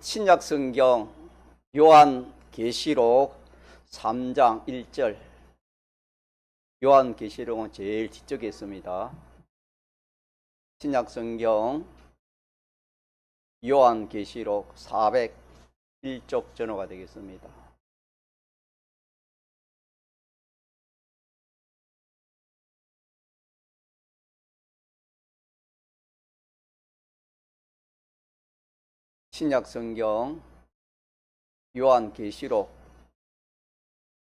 신약성경 요한계시록 3장 1절. 요한계시록은 제일 뒤쪽에 있습니다. 신약성경 요한계시록 401쪽 전호가 되겠습니다. 신약성경 요한계시록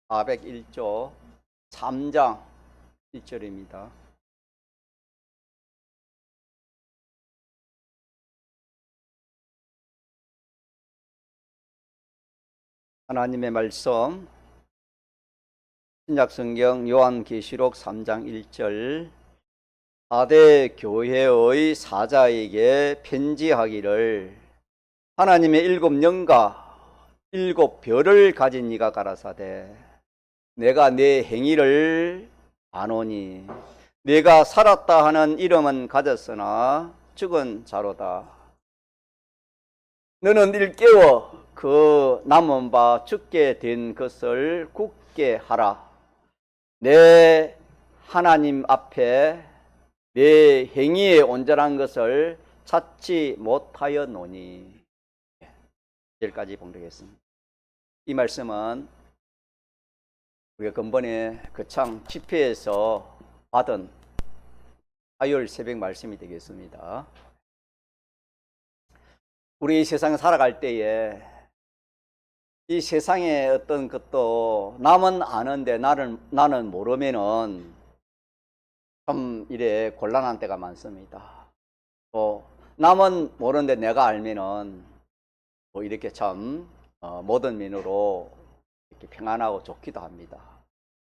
401조 3장 1절입니다. 하나님의 말씀, 신약성경 요한계시록 3장 1절. 4대 교회의 사자에게 편지하기를 하나님의 7영과 7별을 가진 이가 가라사대 내가 네 행위를 아노니 네가 살았다 하는 이름은 가졌으나 죽은 자로다. 너는 일깨워 그 남은 바 죽게 된 것을 굳게 하라. 내 하나님 앞에 내 행위에 온전한 것을 찾지 못하였노니. 여기까지 봉독했습니다. 이 말씀은 우리가 근본에 거창 집회에서 받은 화요일 새벽 말씀이 되겠습니다. 우리 세상에 살아갈 때에 이 세상의 어떤 것도 남은 아는데 나는 모르면은 좀 이래 곤란한 때가 많습니다. 또 남은 모르는데 내가 알면은 뭐 이렇게 참 모든 면으로 이렇게 평안하고 좋기도 합니다.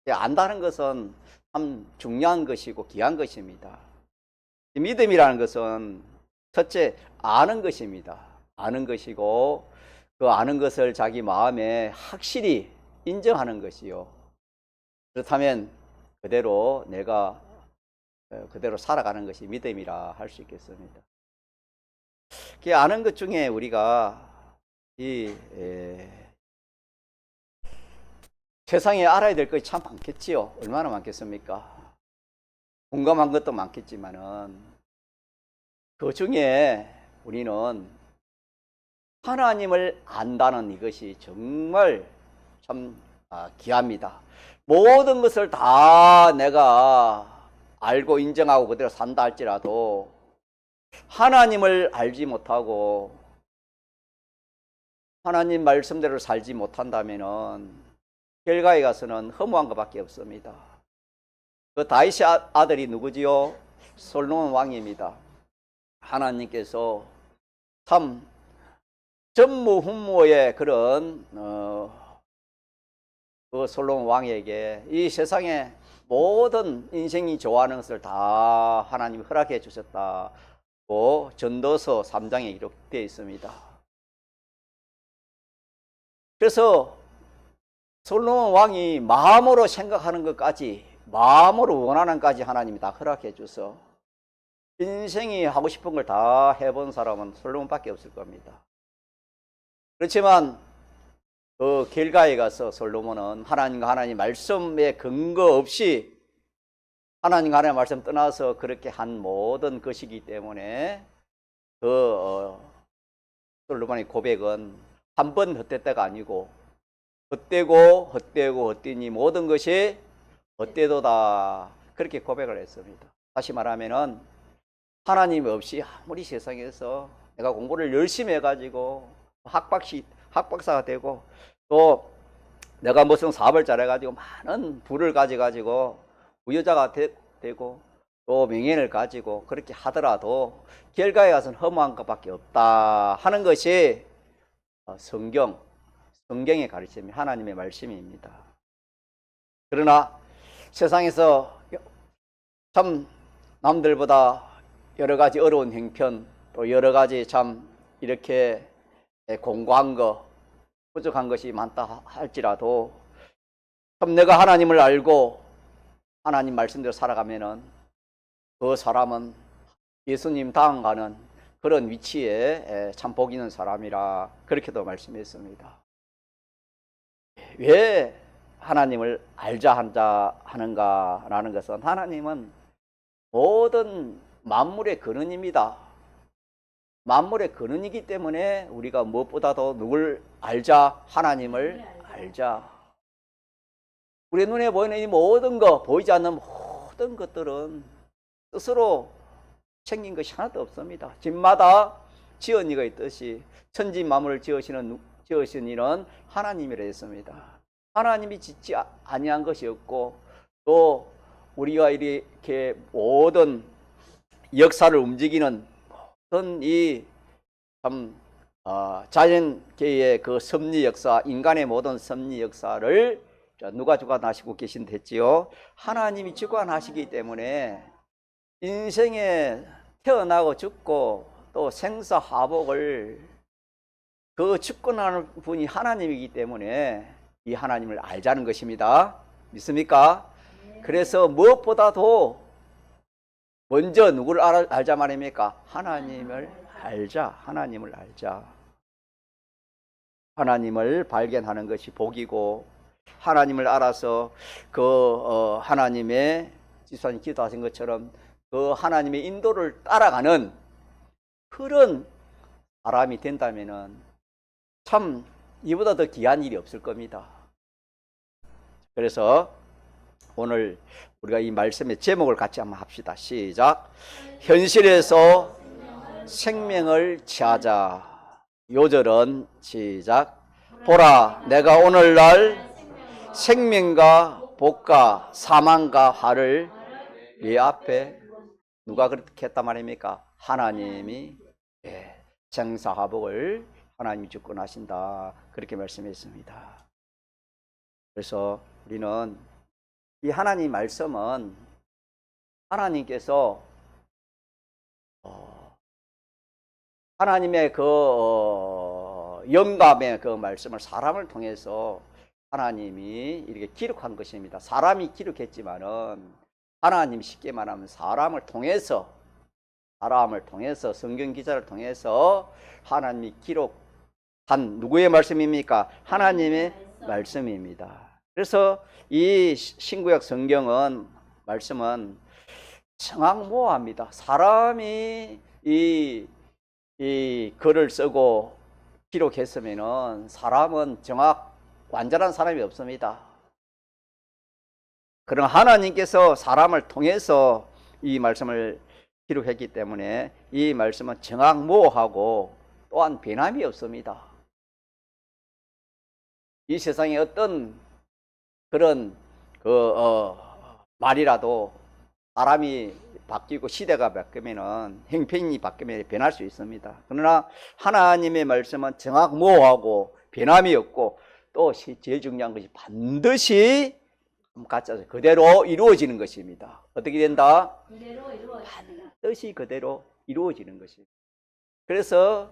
안다는 것은 참 중요한 것이고 귀한 것입니다. 믿음이라는 것은 첫째 아는 것입니다. 아는 것이고 그 아는 것을 자기 마음에 확실히 인정하는 것이요. 그렇다면 그대로 내가 그대로 살아가는 것이 믿음이라 할 수 있겠습니다. 그 아는 것 중에 우리가 세상에 알아야 될 것이 참 많겠지요. 얼마나 많겠습니까? 공감한 것도 많겠지만은 그 중에 우리는 하나님을 안다는 이것이 정말 참 귀합니다. 모든 것을 다 내가 알고 인정하고 그대로 산다 할지라도 하나님을 알지 못하고 하나님 말씀대로 살지 못한다면은 결과에 가서는 허무한 것밖에 없습니다. 그 다윗의 아들이 누구지요? 솔로몬 왕입니다. 하나님께서 참 전무후무의 그런 그 솔로몬 왕에게 이 세상의 모든 인생이 좋아하는 것을 다 하나님이 허락해 주셨다고 전도서 3장에 기록되어 있습니다. 그래서 솔로몬 왕이 마음으로 생각하는 것까지 마음으로 원하는 것까지 하나님이 다 허락해 줘서 인생이 하고 싶은 걸 다 해본 사람은 솔로몬밖에 없을 겁니다. 그렇지만 그 길가에 가서 솔로몬은 하나님과 하나님 말씀에 근거 없이 하나님과 하나님 말씀 떠나서 그렇게 한 모든 것이기 때문에 그 솔로몬의 고백은 한 번 헛됐다가 아니고 헛되니 모든 것이 헛되도다 그렇게 고백을 했습니다. 다시 말하면은 하나님 없이 아무리 세상에서 내가 공부를 열심히 해가지고 학박사가 되고 또 내가 무슨 사업을 잘해가지고 많은 부를 가져가지고 부여자가 되고 또 명예를 가지고 그렇게 하더라도 결과에 가서는 허무한 것밖에 없다 하는 것이 성경의 가르침이 하나님의 말씀입니다. 그러나 세상에서 참 남들보다 여러 가지 어려운 형편 또 여러 가지 참 이렇게 공고한 거 부족한 것이 많다 할지라도 참 내가 하나님을 알고 하나님 말씀대로 살아가면은 그 사람은 예수님 다음가는 그런 위치에 참 복 있는 사람이라 그렇게도 말씀했습니다. 왜 하나님을 알자 하는가라는 것은 하나님은 모든 만물의 근원입니다. 만물의 근원이기 때문에 우리가 무엇보다도 누굴 알자? 하나님을 알자. 우리 눈에 보이는 이 모든 것, 보이지 않는 모든 것들은 스스로 생긴 것이 하나도 없습니다. 집마다 지은 이가 있듯이 천지 만물을 지으신 이는 하나님이라 했습니다. 하나님이 짓지 아니한 것이 없고, 또 우리가 이렇게 모든 역사를 움직이는 모든 이 참 자연계의 그 섭리 역사, 인간의 모든 섭리 역사를 누가 주관하시고 계신댔지요? 하나님이 주관하시기 때문에 인생에 태어나고 죽고 또 생사화복을 그 주권하는 분이 하나님이기 때문에 이 하나님을 알자는 것입니다. 믿습니까? 그래서 무엇보다도 먼저 누구를 알자 말입니까? 하나님을 알자. 하나님을 알자. 하나님을 발견하는 것이 복이고, 하나님을 알아서 그 하나님의 지수님 기도하신 것처럼 그 하나님의 인도를 따라가는 그런 사람이 된다면은 참 이보다 더 귀한 일이 없을 겁니다. 그래서 오늘 우리가 이 말씀의 제목을 같이 한번 합시다. 시작. 현실에서 생명을 취하자. 요절은 시작. 보라, 내가 오늘날 생명과 복과 사망과 화를 네 앞에, 누가 그렇게 했단 말입니까? 하나님이 생사화복을 하나님이 주권하신다, 그렇게 말씀했습니다. 그래서 우리는 이 하나님 말씀은 하나님께서 하나님의 그 영감의 그 말씀을 사람을 통해서 하나님이 이렇게 기록한 것입니다. 사람이 기록했지만은 하나님이 쉽게 말하면 사람을 통해서 성경 기자를 통해서 하나님이 기록한 누구의 말씀입니까? 하나님의 말씀입니다. 그래서 이 신구약 성경은 말씀은 정확무호합니다. 사람이 이 글을 쓰고 기록했으면은 사람은 완전한 사람이 없습니다. 그러나 하나님께서 사람을 통해서 이 말씀을 기록했기 때문에 이 말씀은 정확무호하고 또한 변함이 없습니다. 이 세상에 어떤 그런 말이라도 사람이 바뀌고 시대가 바뀌면은 형편이 바뀌면 변할 수 있습니다. 그러나 하나님의 말씀은 정확무호하고 변함이 없고, 또 제일 중요한 것이 반드시 가짜서 그대로 이루어지는 것입니다. 어떻게 된다? 반드시 그대로 이루어지는 것입니다. 그래서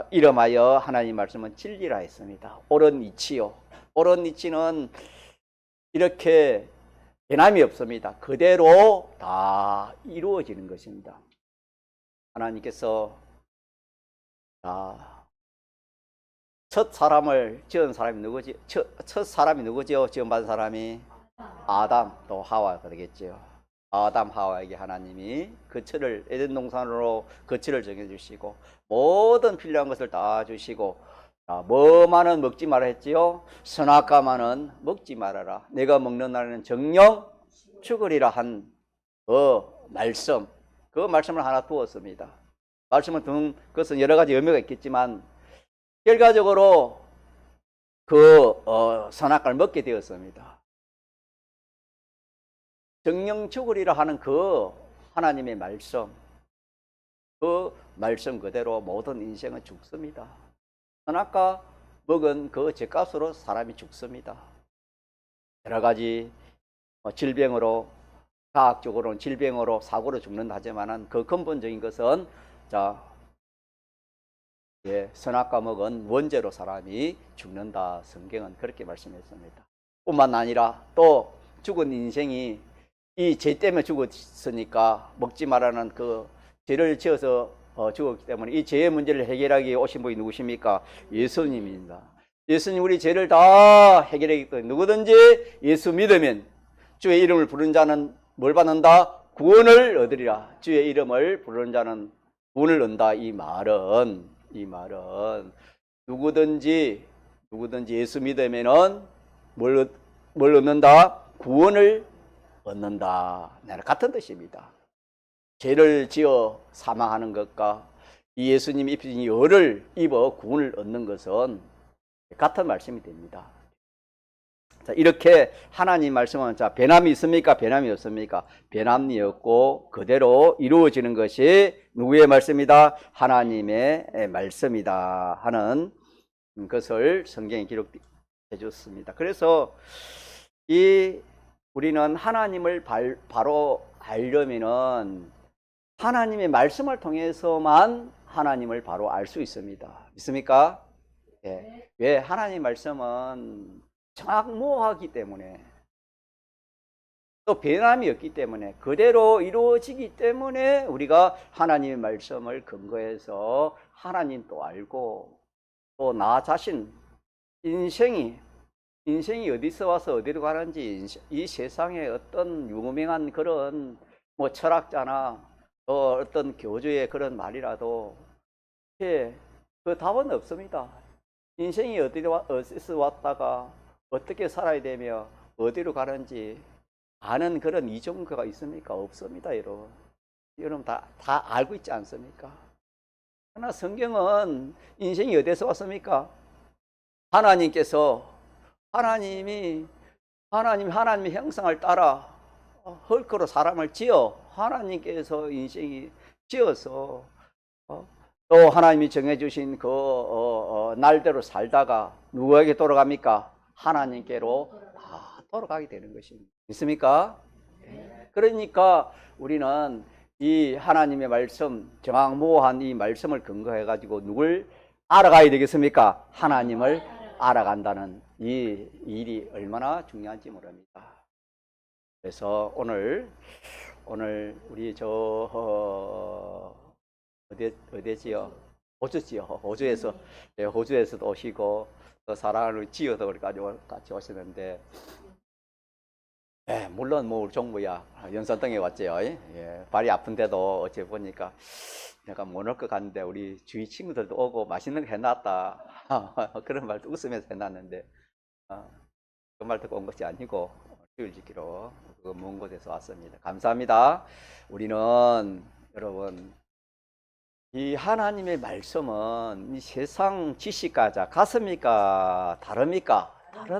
이름하여 하나님 말씀은 진리라 했습니다. 옳은 이치요. 옳은 이치는 이렇게 변함이 없습니다. 그대로 다 이루어지는 것입니다. 하나님께서 첫 사람을 지은 사람이 누구지? 첫 사람이 누구죠? 지음받은 사람이 아담 또 하와가 되겠죠. 아담 하와에게 하나님이 거처를, 에덴 동산으로 거처를 정해주시고 모든 필요한 것을 다 주시고, 뭐만은 먹지 말아 했지요? 선악과만은 먹지 말아라. 내가 먹는 날에는 정령 죽으리라 한 말씀, 그 말씀을 하나 두었습니다. 말씀을 둔 것은 여러 가지 의미가 있겠지만 결과적으로 그 선악과를 먹게 되었습니다. 정령 죽으리라 하는 그 하나님의 말씀, 그 말씀 그대로 모든 인생은 죽습니다. 선악과 먹은 그 죗값으로 사람이 죽습니다. 여러 가지 질병으로, 과학적으로는 질병으로, 사고로 죽는다 하지만은 그 근본적인 것은 선악과 먹은 원죄로 사람이 죽는다. 성경은 그렇게 말씀했습니다. 뿐만 아니라 또 죽은 인생이 이 죄 때문에 죽었으니까 먹지 말라는 그 죄를 지어서 죽었기 때문에 이 죄의 문제를 해결하기 위해 오신 분이 누구십니까? 예수님입니다. 예수님 우리 죄를 다 해결하기 때문에 누구든지 예수 믿으면 주의 이름을 부르는 자는 뭘 받는다? 구원을 얻으리라. 주의 이름을 부르는 자는 구원을 얻는다. 이 말은 누구든지 예수 믿으면은 뭘 얻는다? 구원을 얻는다. 같은 뜻입니다. 죄를 지어 사망하는 것과 이 예수님이 입히신 열을 입어 구원을 얻는 것은 같은 말씀이 됩니다. 자, 이렇게 하나님 말씀은 자, 변함이 있습니까? 변함이 없습니까? 변함이 없고 그대로 이루어지는 것이 누구의 말씀이다? 하나님의 말씀이다 하는 것을 성경에 기록해 줬습니다. 그래서 우리는 하나님을 바로 알려면은 하나님의 말씀을 통해서만 하나님을 바로 알 수 있습니다. 믿습니까? 네. 왜? 하나님의 말씀은 정확무하기 때문에 또 변함이 없기 때문에 그대로 이루어지기 때문에 우리가 하나님의 말씀을 근거해서 하나님 또 알고 또 나 자신 인생이 어디서 와서 어디로 가는지 이 세상에 어떤 유명한 그런 뭐 철학자나 어떤 교주의 그런 말이라도 그 답은 없습니다. 인생이 어디서 왔다가 어떻게 살아야 되며 어디로 가는지 아는 그런 이정표가 있습니까? 없습니다, 여러분. 여러분 다 알고 있지 않습니까? 그러나 성경은 인생이 어디서 왔습니까? 하나님의 형상을 따라 헐크로 사람을 지어 하나님께서 인생이 지어서 또 하나님이 정해주신 그 날대로 살다가 누구에게 돌아갑니까? 하나님께로 다 돌아가게 되는 것입니다. 믿습니까? 그러니까 우리는 이 하나님의 말씀, 정확무한 이 말씀을 근거해 가지고 누굴 알아가야 되겠습니까? 하나님을 알아간다는 이 일이 얼마나 중요한지 모릅니다. 그래서 오늘 우리 어디지요? 호주에서도 오시고 또 사랑하는 지어도 같이 오시는데 물론 우리 종부야 연산동에 왔죠. 발이 아픈데도 어째 보니까 내가 못 올 것 같은데 우리 주위 친구들도 오고 맛있는 거 해놨다 그런 말도 웃으면서 해놨는데 그 말 듣고 온 것이 아니고 주일 지키러 그 먼 곳에서 왔습니다. 감사합니다. 우리는 여러분 이 하나님의 말씀은 이 세상 지식과 같습니까? 다릅니까?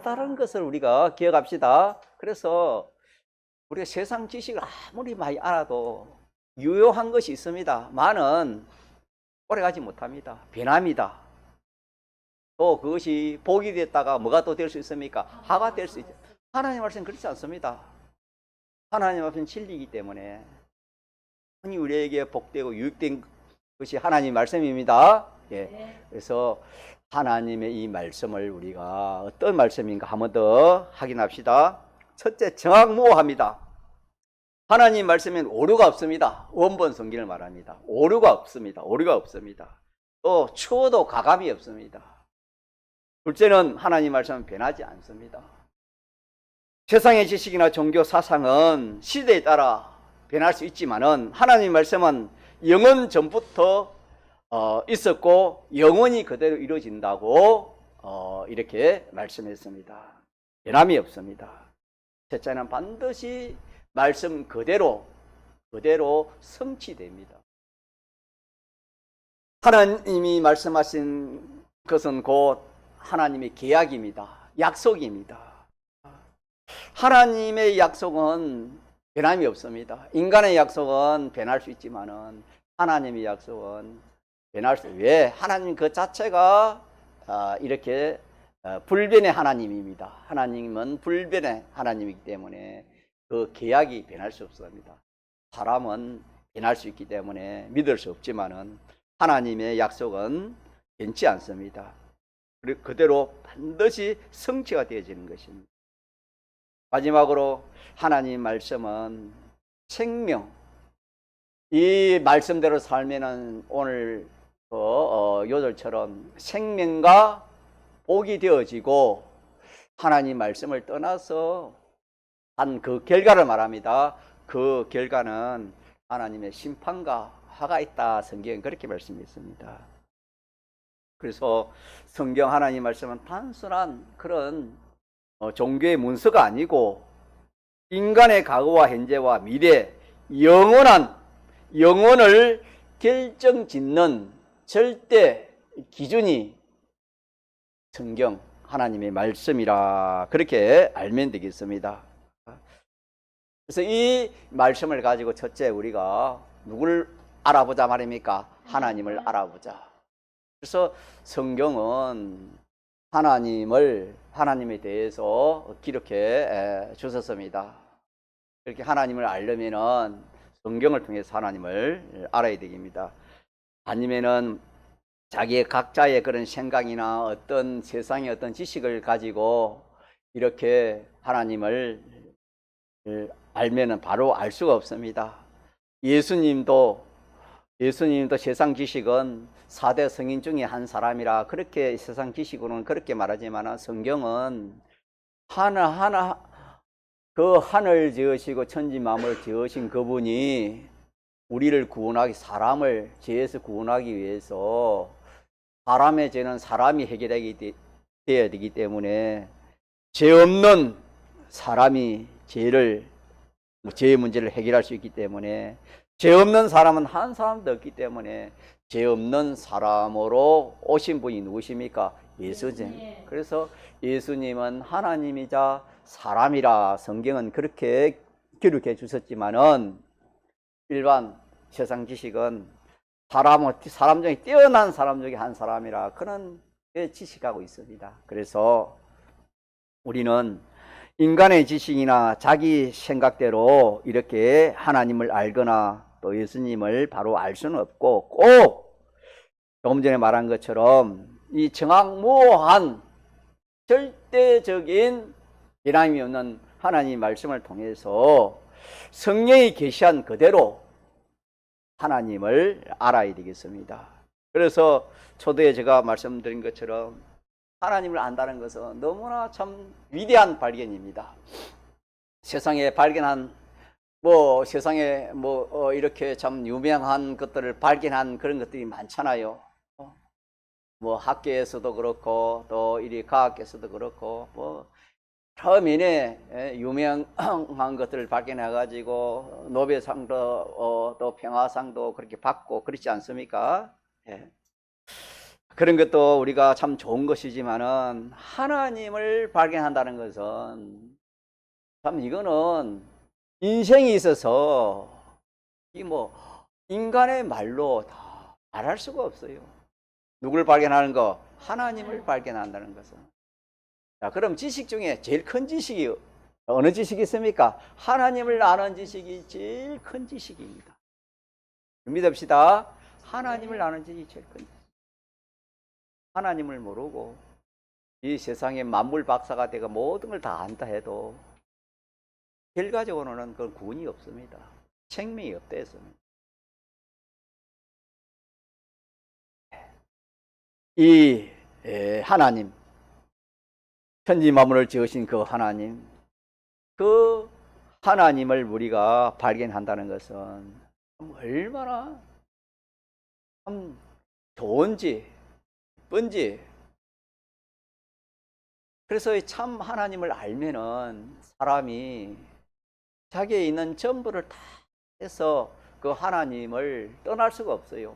다른 것을 우리가 기억합시다. 그래서 우리가 세상 지식을 아무리 많이 알아도 유효한 것이 있습니다. 많은 오래가지 못합니다. 변합니다. 또 그것이 복이 됐다가 뭐가 또 될 수 있습니까? 하가 될 수 있죠. 하나님 말씀은 그렇지 않습니다. 하나님 말씀은 진리이기 때문에 흔히 우리에게 복되고 유익된 것이 하나님 말씀입니다. 그래서 하나님의 이 말씀을 우리가 어떤 말씀인가 한번 더 확인합시다. 첫째, 정확무호합니다. 하나님 말씀에는 오류가 없습니다. 원본 성경을 말합니다. 오류가 없습니다. 또 추호도 가감이 없습니다. 둘째는 하나님 말씀은 변하지 않습니다. 세상의 지식이나 종교 사상은 시대에 따라 변할 수 있지만은 하나님 말씀은 영원 전부터 있었고 영원히 그대로 이루어진다고 이렇게 말씀했습니다. 변함이 없습니다. 셋째는 반드시 말씀 그대로 성취됩니다. 하나님이 말씀하신 것은 곧 하나님의 계약입니다. 약속입니다. 하나님의 약속은 변함이 없습니다. 인간의 약속은 변할 수 있지만은 하나님의 약속은 변할 수. 왜? 하나님 그 자체가 이렇게 불변의 하나님입니다. 하나님은 불변의 하나님이기 때문에 그 계약이 변할 수 없습니다. 사람은 변할 수 있기 때문에 믿을 수 없지만은 하나님의 약속은 변치 않습니다. 그리고 그대로 반드시 성취가 되어지는 것입니다. 마지막으로 하나님 말씀은 생명, 이 말씀대로 살면은 오늘 요절처럼 생명과 복이 되어지고 하나님 말씀을 떠나서 한 그 결과를 말합니다. 그 결과는 하나님의 심판과 화가 있다. 성경은 그렇게 말씀했습니다. 그래서 성경 하나님 말씀은 단순한 그런 종교의 문서가 아니고 인간의 과거와 현재와 미래, 영혼을 결정짓는 절대 기준이 성경 하나님의 말씀이라 그렇게 알면 되겠습니다. 그래서 이 말씀을 가지고 첫째 우리가 누구를 알아보자 말입니까? 하나님을 알아보자. 그래서 성경은 하나님에 대해서 기록해 주셨습니다. 이렇게 하나님을 알려면은 성경을 통해서 하나님을 알아야 됩니다. 아니면은 자기의 각자의 그런 생각이나 어떤 세상의 어떤 지식을 가지고 이렇게 하나님을 알면은 바로 알 수가 없습니다. 예수님도 세상 지식은 4대 성인 중에 한 사람이라 그렇게 세상 지식으로는 그렇게 말하지만 성경은 하나하나 그 하늘 지으시고 천지 만물을 지으신 그분이 우리를 사람을 죄에서 구원하기 위해서 사람의 죄는 사람이 되어야 되기 때문에 죄 없는 사람이 죄의 문제를 해결할 수 있기 때문에 죄 없는 사람은 한 사람도 없기 때문에 죄 없는 사람으로 오신 분이 누구십니까? 예수님. 그래서 예수님은 하나님이자 사람이라 성경은 그렇게 기록해 주셨지만은 일반 세상 지식은 사람 중에 뛰어난 사람 중에 한 사람이라 그런 지식하고 있습니다. 그래서 우리는 인간의 지식이나 자기 생각대로 이렇게 하나님을 알거나 또 예수님을 바로 알 수는 없고 꼭 조금 전에 말한 것처럼 이 정확무오한 절대적인 변함이 없는 하나님 말씀을 통해서 성령이 계시한 그대로 하나님을 알아야 되겠습니다. 그래서 초대에 제가 말씀드린 것처럼 하나님을 안다는 것은 너무나 참 위대한 발견입니다. 세상에 발견한 세상에 이렇게 참 유명한 것들을 발견한 그런 것들이 많잖아요. 학계에서도 그렇고 또 이리 과학계에서도 그렇고 처음에는 유명한 것들을 발견해 가지고 노벨상도 또 평화상도 그렇게 받고 그렇지 않습니까? 예. 그런 것도 우리가 참 좋은 것이지만은 하나님을 발견한다는 것은 참 이거는 인생이 있어서 인간의 말로 다 말할 수가 없어요. 누구를 발견하는 거? 하나님을 발견한다는 것은. 자, 그럼 지식 중에 제일 큰 지식이 어느 지식이 있습니까? 하나님을 아는 지식이 제일 큰 지식입니다. 믿읍시다. 하나님을 아는 지식이 제일 큰 지식. 하나님을 모르고 이 세상의 만물 박사가 되고 모든 걸 다 안다 해도 결과적으로는 그건 구원이 없습니다. 생명이 없다 했습니다. 이 하나님, 천지 만물을 지으신 그 하나님을 우리가 발견한다는 것은 얼마나 참 좋은지, 예쁜지. 그래서 참 하나님을 알면은 사람이 자기에 있는 전부를 다 해서 그 하나님을 떠날 수가 없어요.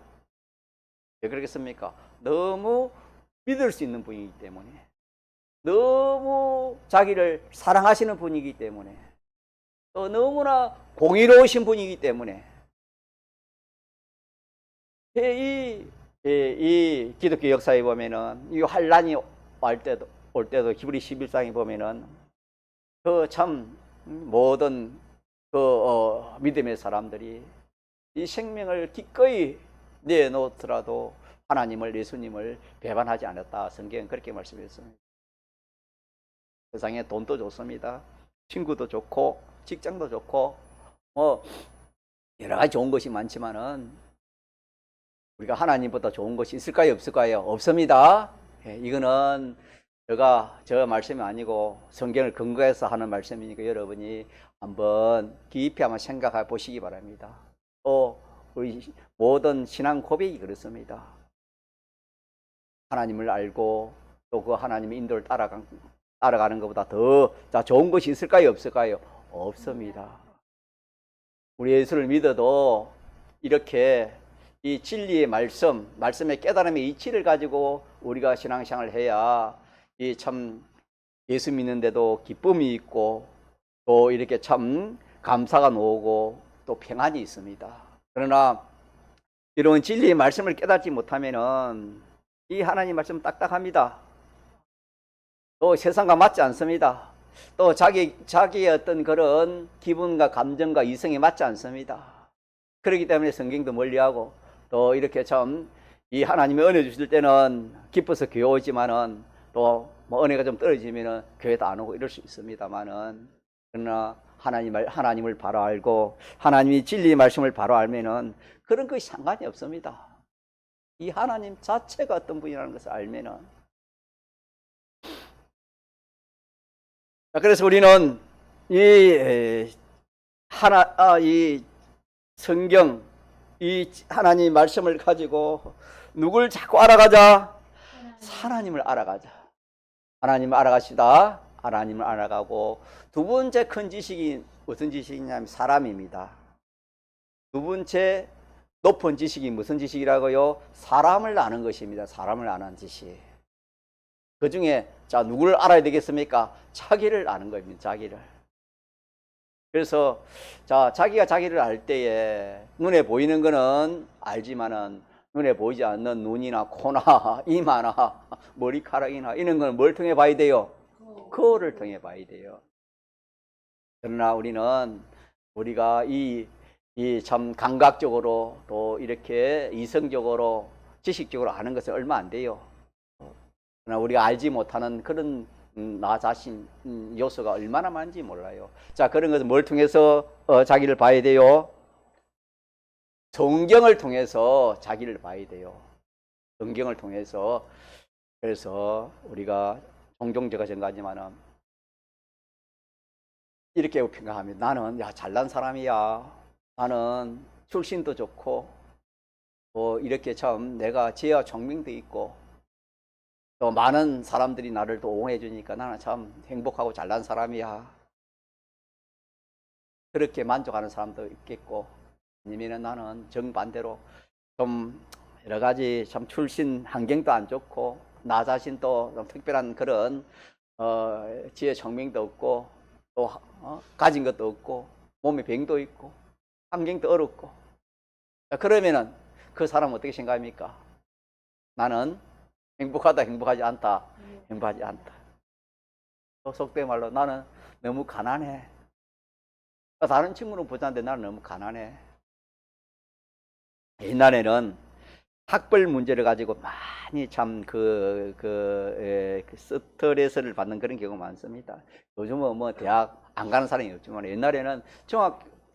왜 그러겠습니까? 너무 믿을 수 있는 분이기 때문에, 너무 자기를 사랑하시는 분이기 때문에, 또 너무나 공의로우신 분이기 때문에 이 기독교 역사에 보면은 이 환란이 올 때도 히브리 11장에 보면은 그 참 모든 믿음의 사람들이 이 생명을 기꺼이 내놓더라도 하나님을, 예수님을 배반하지 않았다. 성경은 그렇게 말씀했습니다. 세상에 돈도 좋습니다. 친구도 좋고 직장도 좋고 여러 가지 좋은 것이 많지만은 우리가 하나님보다 좋은 것이 있을까요? 없을까요? 없습니다. 예, 이거는 저 말씀이 아니고 성경을 근거해서 하는 말씀이니까 여러분이 한번 깊이 한번 생각해 보시기 바랍니다. 또 우리 모든 신앙 고백이 그렇습니다. 하나님을 알고 또 그 하나님의 인도를 따라가는 것보다 더 좋은 것이 있을까요? 없을까요? 없습니다. 우리 예수를 믿어도 이렇게 이 진리의 말씀의 깨달음의 이치를 가지고 우리가 신앙생활을 해야 이 참 예수 믿는데도 기쁨이 있고 또 이렇게 참 감사가 오고 또 평안이 있습니다. 그러나 이런 진리의 말씀을 깨닫지 못하면은 이 하나님 말씀은 딱딱합니다. 또 세상과 맞지 않습니다. 또 자기의 어떤 그런 기분과 감정과 이성에 맞지 않습니다. 그렇기 때문에 성경도 멀리하고 또 이렇게 참 이 하나님의 은혜 주실 때는 기뻐서 교회 오지만은 또 뭐 은혜가 좀 떨어지면은 교회도 안 오고 이럴 수 있습니다만은 그러나 하나님을 바로 알고 하나님이 진리의 말씀을 바로 알면은 그런 것이 상관이 없습니다. 이 하나님 자체가 어떤 분이라는 것을 알면은 그래서 우리는 이 성경, 이 하나님 말씀을 가지고 누굴 자꾸 알아가자? 하나님을 알아가자. 하나님을 알아가시다. 하나님을 알아가고 두 번째 큰 지식이 무슨 지식이냐면 사람입니다. 두 번째 높은 지식이 무슨 지식이라고요? 사람을 아는 것입니다. 사람을 아는 지식. 그 중에 누구를 알아야 되겠습니까? 자기를 아는 겁니다. 자기를. 그래서 자기가 자기를 알 때에 눈에 보이는 거는 알지만은 눈에 보이지 않는 눈이나 코나 이마나 머리카락이나 이런 건 뭘 통해 봐야 돼요? 거울을 통해 봐야 돼요. 그러나 우리가 이 참 감각적으로 또 이렇게 이성적으로 지식적으로 아는 것은 얼마 안 돼요. 그러나 우리가 알지 못하는 그런 나 자신 요소가 얼마나 많은지 몰라요. 그런 것은 뭘 통해서 자기를 봐야 돼요? 성경을 통해서 자기를 봐야 돼요. 성경을 통해서. 그래서 우리가 종종 제가 생각하지만은 이렇게 평가합니다. 나는 잘난 사람이야. 나는 출신도 좋고 이렇게 참 내가 지혜와聰明도 있고 또 많은 사람들이 나를 또 옹호해 주니까 나는 참 행복하고 잘난 사람이야. 그렇게 만족하는 사람도 있겠고 아니면 나는 정반대로 좀 여러 가지 참 출신 환경도 안 좋고 나 자신도 좀 특별한 그런 지혜聰明도 없고 또 가진 것도 없고 몸에 병도 있고 환경도 어렵고 그러면은 그 사람은 어떻게 생각합니까? 나는 행복하다, 행복하지 않다. 행복하지 않다. 속된 말로 나는 너무 가난해. 다른 친구는 부자인데 나는 너무 가난해. 옛날에는 학벌 문제를 가지고 많이 참 스트레스를 받는 그런 경우가 많습니다. 요즘은 뭐 대학 안 가는 사람이 없지만 옛날에는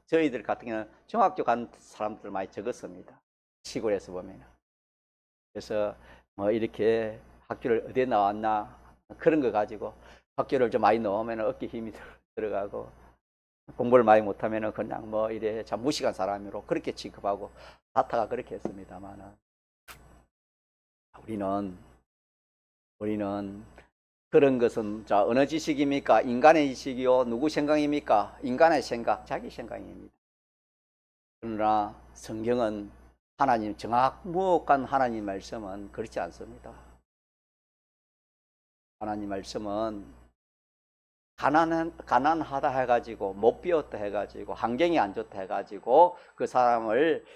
저희들 같은 경우는 중학교 간 사람들 많이 적었습니다. 시골에서 보면. 그래서 뭐 이렇게 학교를 어디에 나왔나 그런 거 가지고 학교를 좀 많이 넣으면 어깨 힘이 들어가고 공부를 많이 못하면 그냥 뭐 이래 참 무식한 사람으로 그렇게 취급하고 다타가 그렇게 했습니다만 우리는 그런 것은 어느 지식입니까? 인간의 지식이요? 누구 생각입니까? 인간의 생각, 자기 생각입니다. 그러나 성경은 정확무억한 하나님 말씀은 그렇지 않습니다. 하나님 말씀은 가난하다 해가지고 못 비웠다 해가지고 환경이 안 좋다 해가지고 그 사람을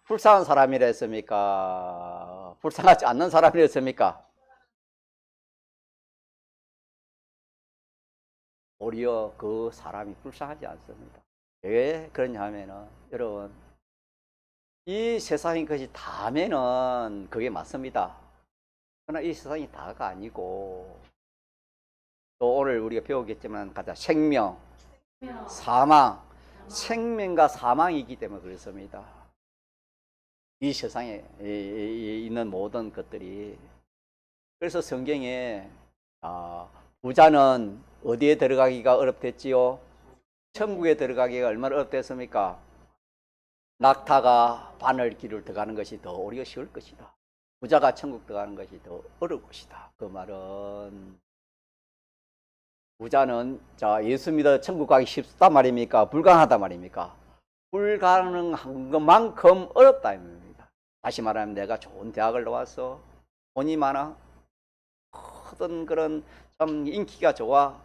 불쌍한 사람이라 했습니까? 불쌍하지 않는 사람이라 했습니까? 오히려 그 사람이 불쌍하지 않습니다. 왜 그러냐 하면은 여러분 이 세상이 것이 다면은 그게 맞습니다. 그러나 이 세상이 다가 아니고 또 오늘 우리가 배우겠지만 가자 생명, 사망, 생명과 사망이기 때문에 그렇습니다. 이 세상에 있는 모든 것들이. 그래서 성경에 부자는 어디에 들어가기가 어렵댔지요? 천국에 들어가기가 얼마나 어렵댔습니까? 낙타가 바늘길을 들어가는 것이 더 오히려 쉬울 것이다. 부자가 천국 들어가는 것이 더 어려울 것이다. 그 말은 부자는 예수 믿어 천국 가기 쉽다 말입니까? 불가능하다 말입니까? 불가능한 것만큼 어렵다 이 말입니다. 다시 말하면 내가 좋은 대학을 나와서 돈이 많아, 어떤 그런 좀 인기가 좋아,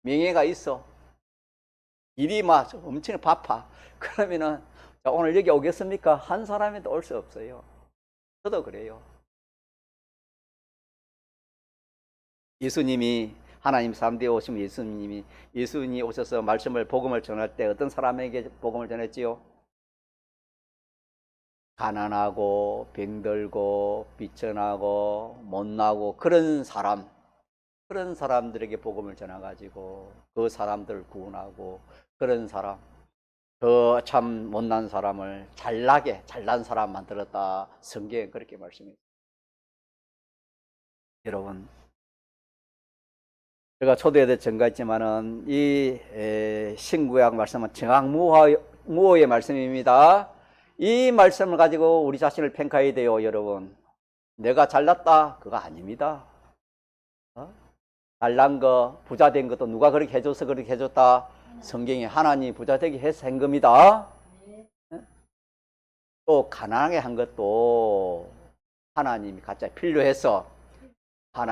명예가 있어, 일이 막 엄청 바빠. 그러면은 오늘 여기 오겠습니까? 한 사람에도 올 수 없어요. 저도 그래요. 예수님이 하나님 3대에 오시면 예수님이 오셔서 말씀을 복음을 전할 때 어떤 사람에게 복음을 전했지요? 가난하고 병들고 비천하고 못나고 그런 사람들에게 복음을 전해가지고 그 사람들을 구원하고, 그런 사람, 그 참 못난 사람을 잘난 사람 만들었다. 성경에 그렇게 말씀해요. 여러분, 제가 초대에 증가했지만은 이 신구약 말씀은 정확무호의 말씀입니다. 이 말씀을 가지고 우리 자신을 평가해야 돼요, 여러분. 내가 잘났다, 그거 아닙니다. 잘난 거, 부자 된 것도 누가 그렇게 해줘서 그렇게 해줬다? 성경에 하나님이 부자 되게 해서 한 겁니다. 또 가난하게 한 것도 하나님이 각자 필요해서 다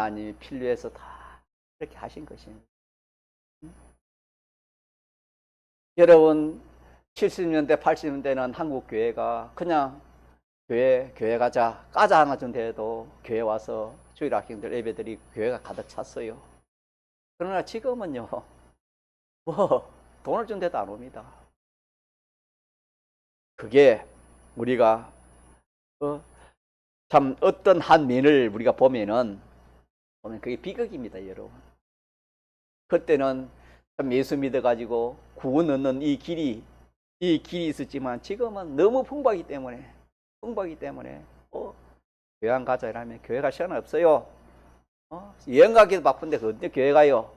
이렇게 하신 것입니다. 여러분, 70년대, 80년대는 한국 교회가 그냥 교회 가자, 과자 하나 준대도 교회 와서 주일 학생들 예배들이 교회가 가득 찼어요. 그러나 지금은요, 돈을 준대도 안 옵니다. 그게 우리가 참 어떤 한 면을 우리가 보면 그게 비극입니다, 여러분. 그때는 참 예수 믿어가지고 구원 얻는 이 길이 있었지만 지금은 너무 풍부하기 때문에 교회 안 가자 이러면 교회 갈 시간 없어요. 여행 가기도 바쁜데 언제 교회 가요?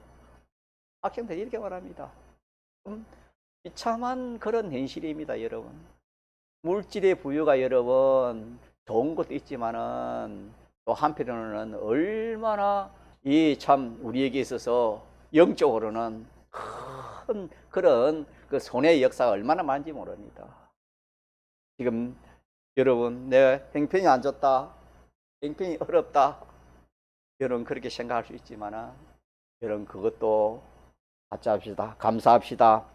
학생들이 이렇게 말합니다. 비참한 그런 현실입니다, 여러분. 물질의 부유가 여러분 좋은 것도 있지만은 또 한편으로는 얼마나 이 참 우리에게 있어서 영적으로는 큰 그런 그 손해의 역사가 얼마나 많은지 모릅니다. 지금 여러분, 내 형편이 안 좋다, 형편이 어렵다, 여러분 그렇게 생각할 수 있지만은 여러분 그것도 갖자합시다. 감사합시다.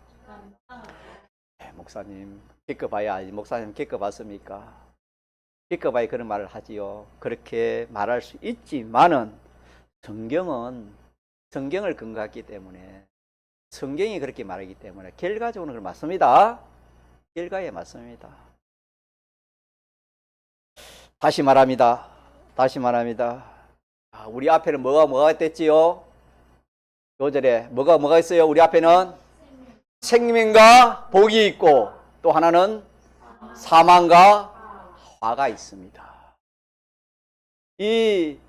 목사님 겪어봐야 알지. 목사님 겪어봤습니까? 겪어봐야 그런 말을 하지요. 그렇게 말할 수 있지만은 성경을 근거했기 때문에, 성경이 그렇게 말하기 때문에 결과적으로 그걸 맞습니다. 결과에 맞습니다. 다시 말합니다. 우리 앞에는 뭐가 됐지요? 요절에 뭐가 있어요? 우리 앞에는 생명과 복이 있고 또 하나는 사망과 화가 있습니다. 이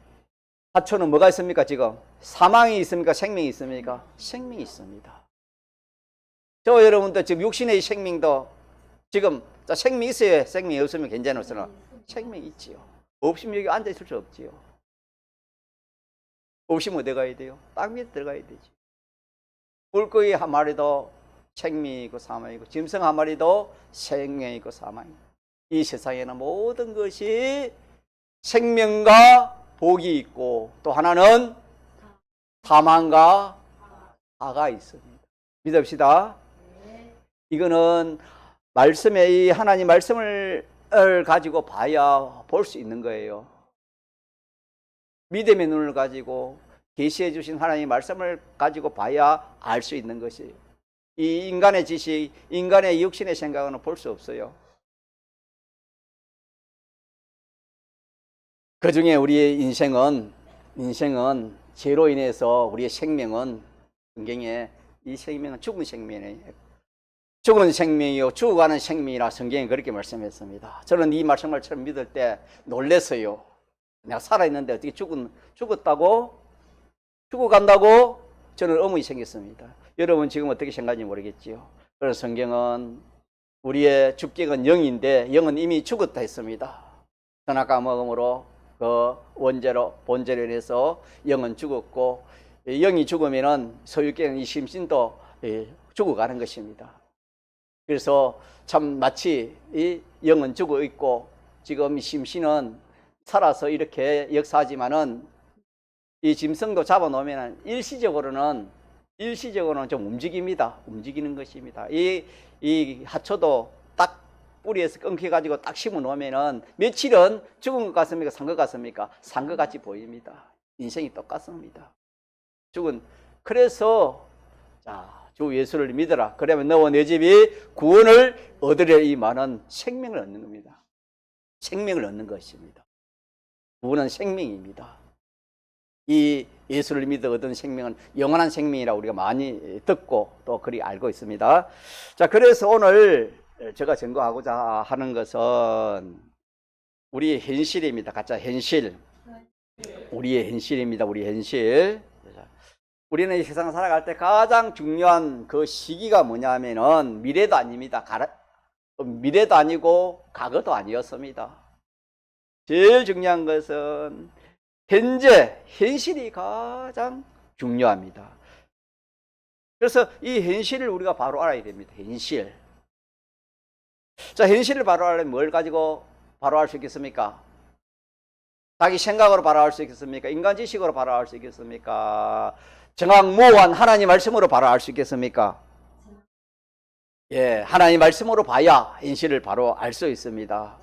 하초는 뭐가 있습니까? 지금 사망이 있습니까? 생명이 있습니까? 생명이 있습니다. 저 여러분도 지금 육신의 생명도 지금 생명이 있어요? 생명이 없으면 괜찮으나 생명이 있지요. 없으면 여기 앉아 있을 수 없지요. 없으면 어디 가야 돼요? 땅 밑에 들어가야 되지. 물고기 한 마리도 생명이 있고 사망이 있고 짐승 한 마리도 생명이 있고 사망이 있고, 이 세상에는 모든 것이 생명과 복이 있고 또 하나는 사망과 화가 있습니다. 믿읍시다. 이거는 말씀에 이 하나님 말씀을 가지고 봐야 볼 수 있는 거예요. 믿음의 눈을 가지고 계시해 주신 하나님의 말씀을 가지고 봐야 알 수 있는 것이, 이 인간의 지식, 인간의 육신의 생각은 볼 수 없어요. 그 중에 우리의 인생은 죄로 인해서 우리의 생명은, 성경에 이 생명은 죽은 생명이에요. 죽은 생명이요 죽어가는 생명이라 성경이 그렇게 말씀했습니다. 저는 이 말씀을 처음 믿을 때 놀랐어요. 내가 살아있는데 어떻게 죽었다고? 죽어간다고? 저는 의문이 생겼습니다. 여러분 지금 어떻게 생각하는지 모르겠지요. 그래서 성경은 우리의 주격은 영인데 영은 이미 죽었다 했습니다. 선악과 먹음으로 그 원죄로 본죄로 인해서 영은 죽었고, 영이 죽으면은 소유격은 이 심신도 죽어가는 것입니다. 그래서 참 마치 이 영은 죽어 있고 지금 이 심신은 살아서 이렇게 역사하지만은 이 짐승도 잡아놓으면 일시적으로는 좀 움직입니다. 움직이는 것입니다. 이 하초도 딱 뿌리에서 끊겨가지고 딱 심어 놓으면은 며칠은 죽은 것 같습니까? 산 것 같습니까? 산 것 같이 보입니다. 인생이 똑같습니다. 그래서 주 예수를 믿어라. 그러면 너와 내 집이 구원을 얻으려 이 말은 생명을 얻는 겁니다. 생명을 얻는 것입니다. 구원은 생명입니다. 이 예수를 믿어 얻은 생명은 영원한 생명이라고 우리가 많이 듣고 또 그리 알고 있습니다. 자, 그래서 오늘 제가 증거하고자 하는 것은 우리의 현실입니다. 가짜 현실. 우리의 현실입니다. 우리 현실. 우리는 이 세상 살아갈 때 가장 중요한 그 시기가 뭐냐면은 미래도 아닙니다. 미래도 아니고 과거도 아니었습니다. 제일 중요한 것은 현실이 가장 중요합니다. 그래서 이 현실을 우리가 바로 알아야 됩니다. 현실. 자, 현실을 바로 알려면 뭘 가지고 바로 알 수 있겠습니까? 자기 생각으로 바로 알 수 있겠습니까? 인간 지식으로 바로 알 수 있겠습니까? 정확무한 하나님 말씀으로 바로 알 수 있겠습니까? 예, 하나님 말씀으로 봐야 현실을 바로 알 수 있습니다.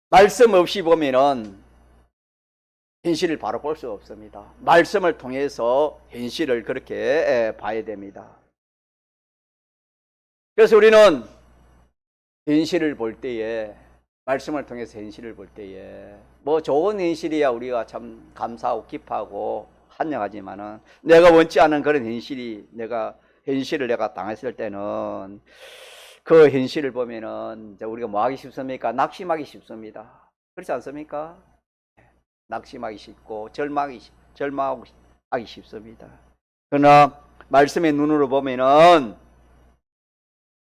말씀 없이 보면은 현실을 바로 볼 수 없습니다. 말씀을 통해서 현실을 그렇게 봐야 됩니다. 그래서 우리는 현실을 볼 때에, 말씀을 통해서 현실을 볼 때에 뭐 좋은 현실이야 우리가 참 감사하고 기뻐하고 환영하지만은 내가 원치 않은 그런 현실을 내가 당했을 때는 그 현실을 보면은 이제 우리가 뭐 하기 쉽습니까? 낙심하기 쉽습니다. 그렇지 않습니까? 낙심하기 쉽고 절망하기 쉽습니다. 그러나 말씀의 눈으로 보면은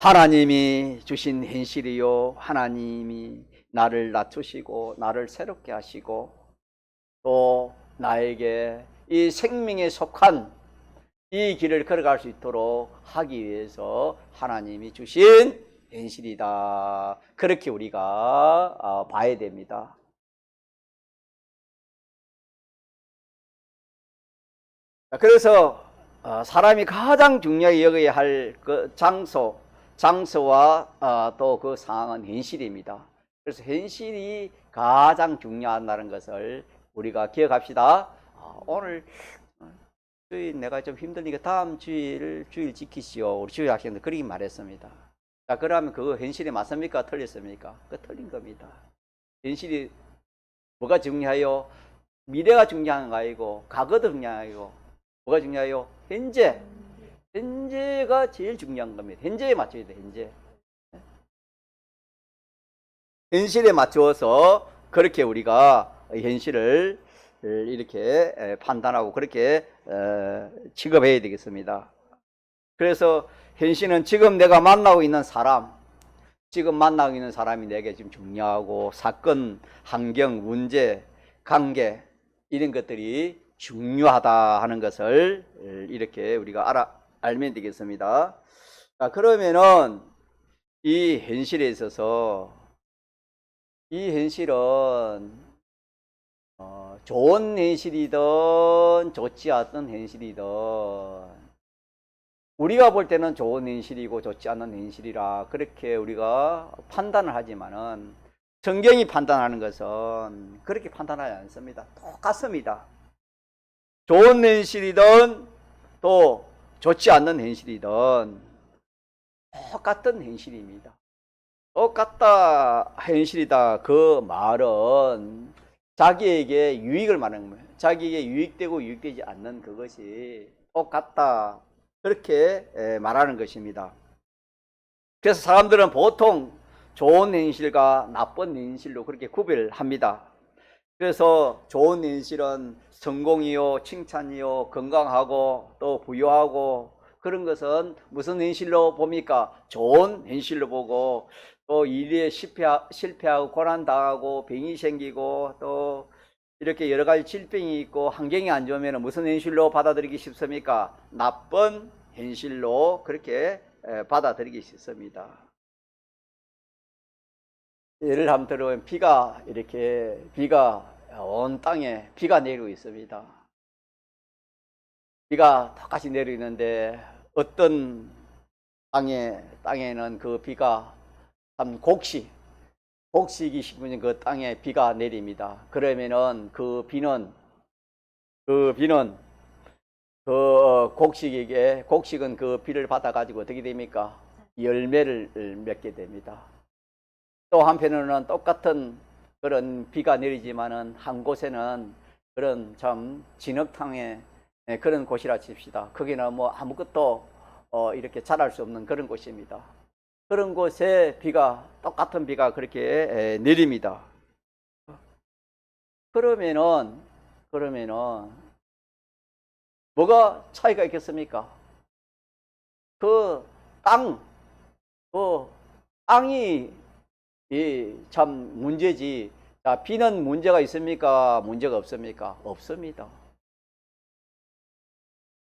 하나님이 주신 현실이요, 하나님이 나를 낮추시고 나를 새롭게 하시고 또 나에게 이 생명에 속한 이 길을 걸어갈 수 있도록 하기 위해서 하나님이 주신 현실이다. 그렇게 우리가 봐야 됩니다. 그래서 사람이 가장 중요하게 여겨야 할 그 장소와 또 그 상황은 현실입니다. 그래서 현실이 가장 중요하다는 것을 우리가 기억합시다. 오늘 주일 내가 좀 힘드니까 다음 주일 지키시오. 우리 주일 학생들 그렇게 말했습니다. 자, 그러면 그거 현실이 맞습니까? 틀렸습니까? 그거 틀린 겁니다. 현실이 뭐가 중요해요? 미래가 중요한 거 아니고 과거도 중요한 거 아니고 뭐가 중요해요? 현재가 제일 중요한 겁니다. 현재에 맞춰야 돼. 현실에 맞추어서 그렇게 우리가 현실을 이렇게 판단하고 그렇게 취급해야 되겠습니다. 그래서 현실은 지금 내가 만나고 있는 사람이 내게 지금 중요하고 사건, 환경, 문제, 관계 이런 것들이 중요하다 하는 것을 이렇게 우리가 알면 되겠습니다. 자, 그러면은 이 현실에 있어서 이 현실은 좋은 현실이든 좋지 않은 현실이든 우리가 볼 때는 좋은 현실이고 좋지 않은 현실이라 그렇게 우리가 판단을 하지만은 성경이 판단하는 것은 그렇게 판단하지 않습니다. 똑같습니다. 좋은 현실이든 또 좋지 않는 현실이든 똑같은 현실입니다. 똑같다 현실이다 그 말은 자기에게 유익을 말하는 거예요. 자기에게 유익되고 유익되지 않는 그것이 똑같다. 그렇게 말하는 것입니다. 그래서 사람들은 보통 좋은 현실과 나쁜 현실로 그렇게 구별합니다. 그래서 좋은 현실은 성공이요, 칭찬이요, 건강하고 또 부유하고, 그런 것은 무슨 현실로 봅니까? 좋은 현실로 보고, 또 일에 실패하고 고난당하고 병이 생기고 또 이렇게 여러 가지 질병이 있고 환경이 안 좋으면 무슨 현실로 받아들이기 쉽습니까? 나쁜 현실로 그렇게 받아들이기 쉽습니다. 예를 한번 들어보면 비가 온 땅에 비가 내리고 있습니다. 비가 똑같이 내리는데 어떤 땅에는 그 비가 한 곡식이 심은 그 땅에 비가 내립니다. 그러면은 그 비는 곡식은 그 비를 받아가지고 어떻게 됩니까? 열매를 맺게 됩니다. 또 한편으로는 똑같은 그런 비가 내리지만은 한 곳에는 그런 참 진흙탕에 그런 곳이라 칩시다. 거기는 뭐 아무것도 이렇게 자랄 수 없는 그런 곳입니다. 그런 곳에 똑같은 비가 그렇게 내립니다. 그러면은 뭐가 차이가 있겠습니까? 그 땅이 참 문제지. 자, 비는 문제가 있습니까? 문제가 없습니까? 없습니다.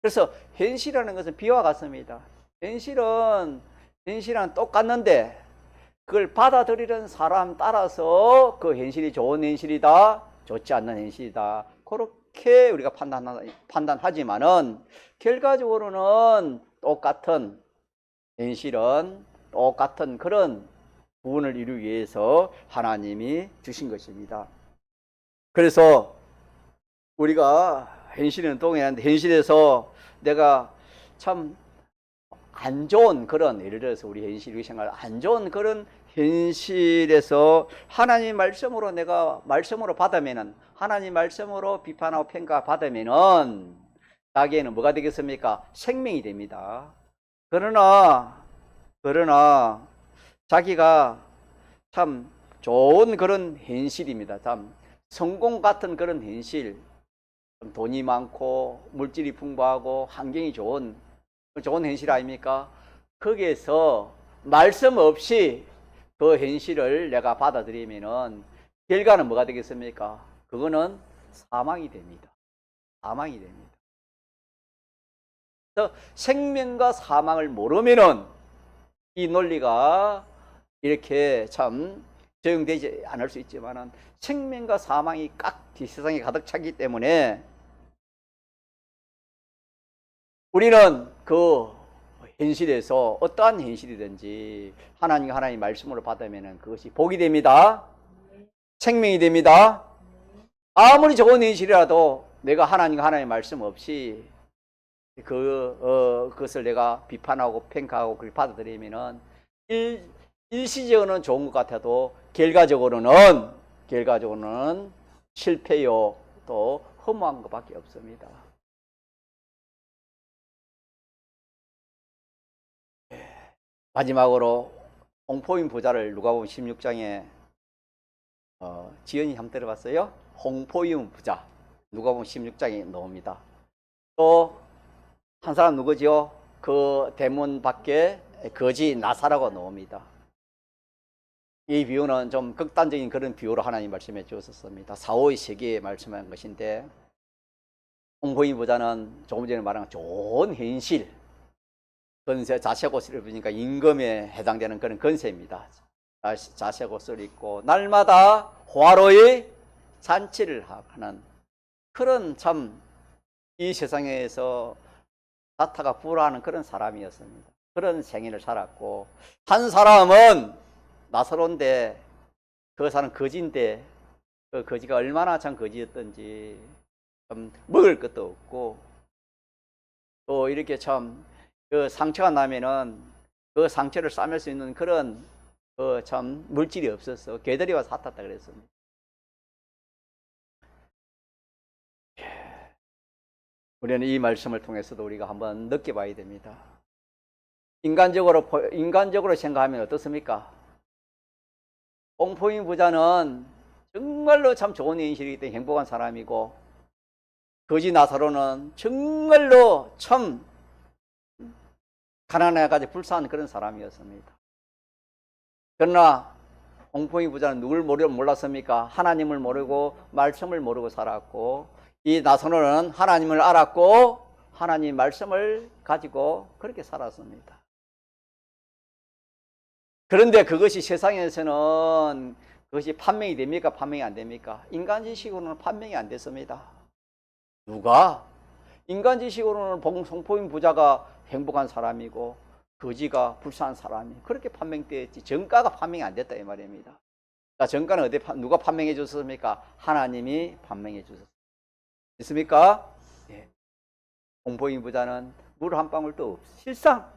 그래서 현실이라는 것은 비와 같습니다. 현실은 똑같는데 그걸 받아들이는 사람 따라서 그 현실이 좋은 현실이다, 좋지 않는 현실이다, 그렇게 우리가 판단하지만은 결과적으로는 똑같은 현실은 똑같은 그런 구원을 이루기 위해서 하나님이 주신 것입니다. 그래서 우리가 현실에는 동의하는데, 현실에서 내가 참 안 좋은 그런, 예를 들어서 우리 현실이 생각할 안 좋은 그런 현실에서 하나님 말씀으로 내가 말씀으로 받으면은, 하나님 말씀으로 비판하고 평가 받으면은 자기에는 뭐가 되겠습니까? 생명이 됩니다. 그러나 자기가 참 좋은 그런 현실입니다. 참 성공 같은 그런 현실, 돈이 많고 물질이 풍부하고 환경이 좋은 현실 아닙니까? 거기에서 말씀 없이 그 현실을 내가 받아들이면은 결과는 뭐가 되겠습니까? 그거는 사망이 됩니다. 사망이 됩니다. 그래서 생명과 사망을 모르면은 이 논리가 이렇게 참 적용되지 않을 수 있지만은, 생명과 사망이 세상에 가득 차기 때문에 우리는 그 현실에서 어떠한 현실이든지 하나님 말씀으로 받으면 그것이 복이 됩니다. 생명이 됩니다. 아무리 좋은 현실이라도 내가 하나님의 말씀 없이 그것을 내가 비판하고 평가하고 그걸 받아들이면은 일시적으로는 좋은 것 같아도 결과적으로는 실패요, 또 허무한 것밖에 없습니다. 마지막으로 홍포인 부자를 누가복음 16장에 지연이 한번 들어봤어요? 홍포인 부자, 누가복음 16장에 나옵니다. 또 한 사람 누구지요? 그 대문 밖에 거지 나사라고 나옵니다. 이 비유는 좀 극단적인 그런 비유로 하나님 말씀해 주셨습니다. 사오의 세계에 말씀한 것인데, 홍포인 부자는 조금 전에 말한 좋은 현실, 건세, 자색옷을 입으니까 임금에 해당되는 그런 건세입니다. 자색옷을 입고 날마다 호화로이 잔치를 하는 그런, 참 이 세상에서 자타가 불화하는 그런 사람이었습니다. 그런 생애를 살았고, 한 사람은 나사로인데 그 사람 거지인데, 그 거지가 얼마나 참 거지였던지, 좀 먹을 것도 없고, 또 이렇게 참 그 상처가 나면은 그 상처를 싸맬 수 있는 그런 그 참 물질이 없어서 개들이 와서 핫탔다 그랬습니다. 우리는 이 말씀을 통해서도 우리가 한번 느껴봐야 됩니다. 인간적으로 생각하면 어떻습니까? 홍포인 부자는 정말로 참 좋은 인실이기 때문에 행복한 사람이고, 거지 나사로는 정말로 참 가난해가지고 불쌍한 그런 사람이었습니다. 그러나 홍포인 부자는 누굴 몰랐습니까? 하나님을 모르고 말씀을 모르고 살았고, 이 나사로는 하나님을 알았고 하나님 말씀을 가지고 그렇게 살았습니다. 그런데 그것이 세상에서는 그것이 판명이 됩니까? 판명이 안 됩니까? 인간 지식으로는 판명이 안 됐습니다. 누가? 인간 지식으로는 홍포인 부자가 행복한 사람이고 거지가 불쌍한 사람이 그렇게 판명되었지, 정가가 판명이 안 됐다 이 말입니다. 자, 정가는 누가 판명해 줬습니까? 하나님이 판명해 주셨습니다. 있습니까? 예. 홍포인 부자는 물 한 방울도 없어. 실상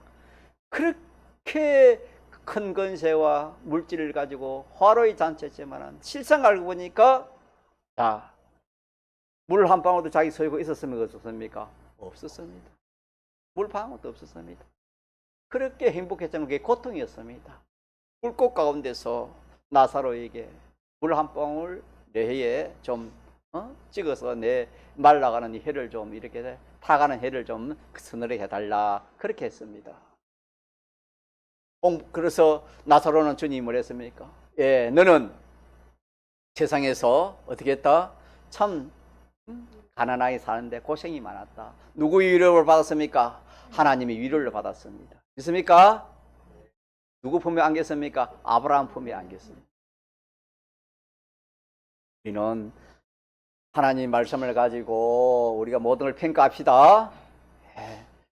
그렇게 큰 건세와 물질을 가지고 화로의 잔치였지만 실상 알고 보니까, 자, 물 한 방울도 자기 소유가 있었습니까? 없었습니까? 없었습니다. 물 방울도 없었습니다. 그렇게 행복했지만 그게 고통이었습니다. 불꽃 가운데서 나사로에게 물 한 방울 내 혀에 좀 찍어서 내 말라가는 혀를 좀 이렇게 타가는 혀를 좀 서늘하게 해달라 그렇게 했습니다. 그래서 나사로는 주님을 했습니까? 예, 너는 세상에서 어떻게 했다? 참 가난하게 사는데 고생이 많았다. 누구의 위로를 받았습니까? 하나님의 위로를 받았습니다. 있습니까? 누구 품에 안겼습니까? 아브라함 품에 안겼습니다. 우리는 하나님 말씀을 가지고 우리가 모든 걸 평가합시다.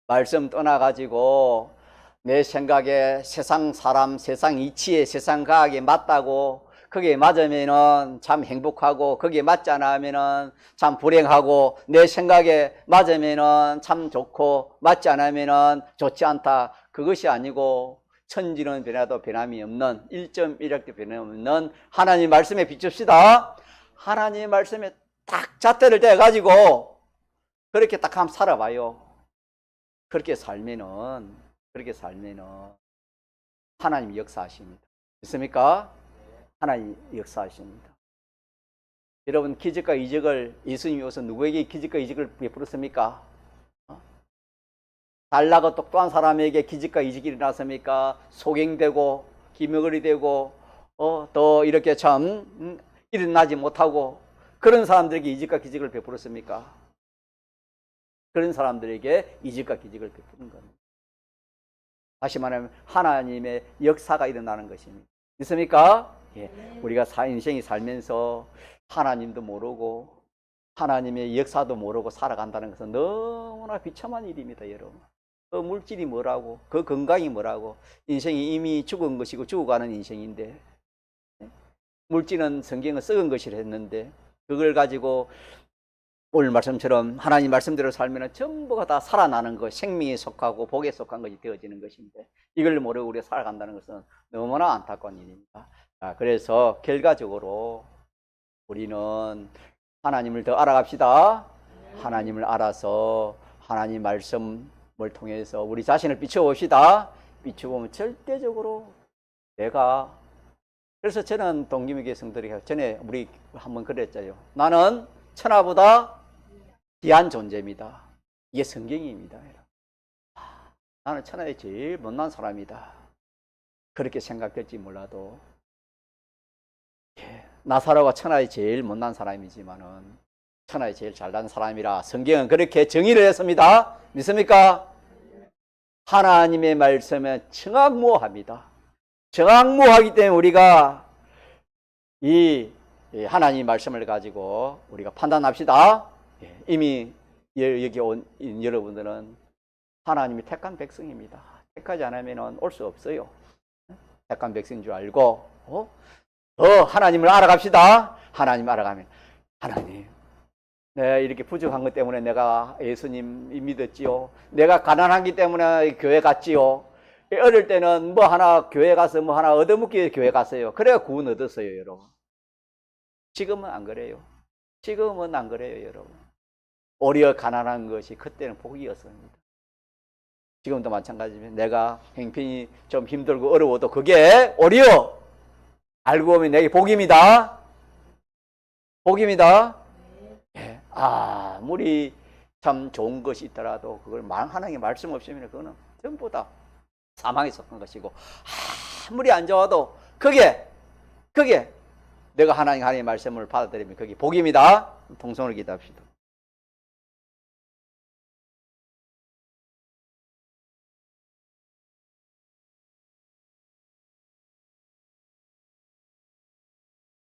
말씀 떠나가지고 내 생각에 세상 사람, 세상 이치에, 세상 과학에 맞다고 거기에 맞으면은 참 행복하고 거기에 맞지 않으면은 참 불행하고, 내 생각에 맞으면은 참 좋고 맞지 않으면은 좋지 않다. 그것이 아니고 천지는 변해도 변함이 없는 1.1억도 변함없는 하나님 말씀에 비춥시다. 하나님 말씀에 딱 잣대를 대가지고 그렇게 딱 한번 살아봐요. 그렇게 살면은 하나님 역사하십니다. 있습니까? 하나님 역사하십니다. 여러분, 기적과 이적을 예수님이 와서 누구에게 기적과 이적을 베풀었습니까? 잘나고 똑똑한 사람에게 기적과 이적이 일어났습니까? 소경되고 기머거리 되고 또 이렇게 참 일어나지 못하고 그런 사람들에게 이적과 기적을 베풀었습니까? 그런 사람들에게 이적과 기적을 베푸는 겁니다. 다시 말하면 하나님의 역사가 일어나는 것입니다. 있습니까? 예. 우리가 인생이 살면서 하나님도 모르고 하나님의 역사도 모르고 살아간다는 것은 너무나 비참한 일입니다, 여러분. 그 물질이 뭐라고, 그 건강이 뭐라고. 인생이 이미 죽은 것이고 죽어가는 인생인데, 물질은 성경은 썩은 것이라 했는데 그걸 가지고 오늘 말씀처럼 하나님 말씀대로 살면 전부가 다 살아나는 것, 생명에 속하고 복에 속한 것이 되어지는 것인데 이걸 모르고 우리가 살아간다는 것은 너무나 안타까운 일입니다. 그래서 결과적으로 우리는 하나님을 더 알아갑시다. 하나님을 알아서 하나님 말씀을 통해서 우리 자신을 비춰봅시다. 비춰보면 절대적으로 그래서 저는 동기미교 성들이 전에 우리 한번 그랬잖아요. 나는 천하보다 귀한 존재입니다. 이게 성경입니다. 나는 천하에 제일 못난 사람이다. 그렇게 생각될지 몰라도 나사로가 천하에 제일 못난 사람이지만은 천하에 제일 잘난 사람이라 성경은 그렇게 정의를 했습니다. 믿습니까? 하나님의 말씀은 정확무어합니다. 정확무어하기 때문에 우리가 이 하나님 말씀을 가지고 우리가 판단합시다. 이미 여기 온 여러분들은 하나님이 택한 백성입니다. 택하지 않으면 올 수 없어요. 택한 백성인 줄 알고 하나님을 알아갑시다. 하나님 알아가면 하나님, 내가 이렇게 부족한 것 때문에 내가 예수님 믿었지요. 내가 가난하기 때문에 교회 갔지요. 어릴 때는 뭐 하나 교회 가서 뭐 하나 얻어먹기 위해 교회 갔어요. 그래야 구원 얻었어요, 여러분. 지금은 안 그래요. 지금은 안 그래요, 여러분. 오히려 가난한 것이 그때는 복이었습니다. 지금도 마찬가지입니다. 내가 형편이 좀 힘들고 어려워도 그게 오히려 알고 보면 내게 복입니다. 복입니다. 예. 아무리 참 좋은 것이 있더라도 그걸 하나님의 말씀 없으면 그거는 전부 다 사망에 속한 것이고, 아무리 안 좋아도 그게 내가 하나님의 말씀을 받아들이면 그게 복입니다. 통성을 기도합시다.